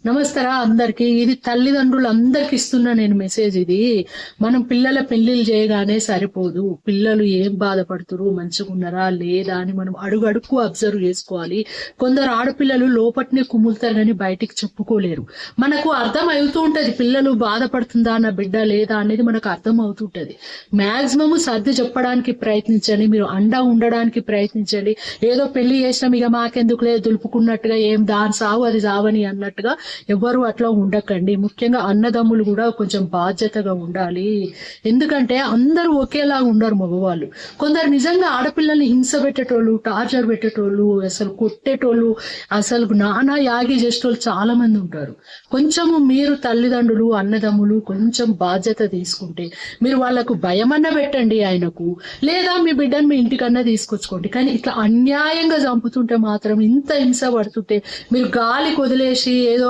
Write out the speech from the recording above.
నమస్తరా అందరికి. ఇది తల్లిదండ్రులందరికి ఇస్తున్నా నేను మెసేజ్. ఇది మనం పిల్లల పెళ్లిళ్ళు చేయగానే సరిపోదు. పిల్లలు ఏం బాధపడుతురు, మంచిగున్నారా లేదా అని మనం అడుగడుక్కు అబ్జర్వ్ చేసుకోవాలి. కొందరు ఆడపిల్లలు లోపట్నే కుములుతారు కానీ బయటికి చెప్పుకోలేరు. మనకు అర్థం అవుతూ ఉంటది పిల్లలు బాధపడుతుందా నా బిడ్డ లేదా అనేది మనకు అర్థం అవుతుంటది. మాక్సిమం సర్ది చెప్పడానికి ప్రయత్నించండి, మీరు అండా ఉండడానికి ప్రయత్నించండి. ఏదో పెళ్లి చేసినాం ఇక మాకెందుకు లేదు దులుపుకున్నట్టుగా, ఏం దాని సావు అది సావని అన్నట్టుగా ఎవరు అట్లా ఉండకండి. ముఖ్యంగా అన్నదమ్ములు కూడా కొంచెం బాధ్యతగా ఉండాలి. ఎందుకంటే అందరూ ఒకేలాగా ఉండరు మగవాళ్ళు. కొందరు నిజంగా ఆడపిల్లల్ని హింస పెట్టేటోళ్ళు, టార్చర్ పెట్టేటోళ్ళు, అసలు కొట్టేటోళ్ళు, అసలు నానా యాగి చేసేటోళ్ళు చాలా మంది ఉంటారు. కొంచెము మీరు తల్లిదండ్రులు అన్నదమ్ములు కొంచెం బాధ్యత తీసుకుంటే మీరు వాళ్ళకు భయమన్నా పెట్టండి ఆయనకు, లేదా మీ బిడ్డను మీ ఇంటికన్నా తీసుకొచ్చుకోండి. కానీ ఇట్లా అన్యాయంగా చంపుతుంటే మాత్రం, ఇంత హింస పడుతుంటే మీరు గాలికి వదిలేసి ఏదో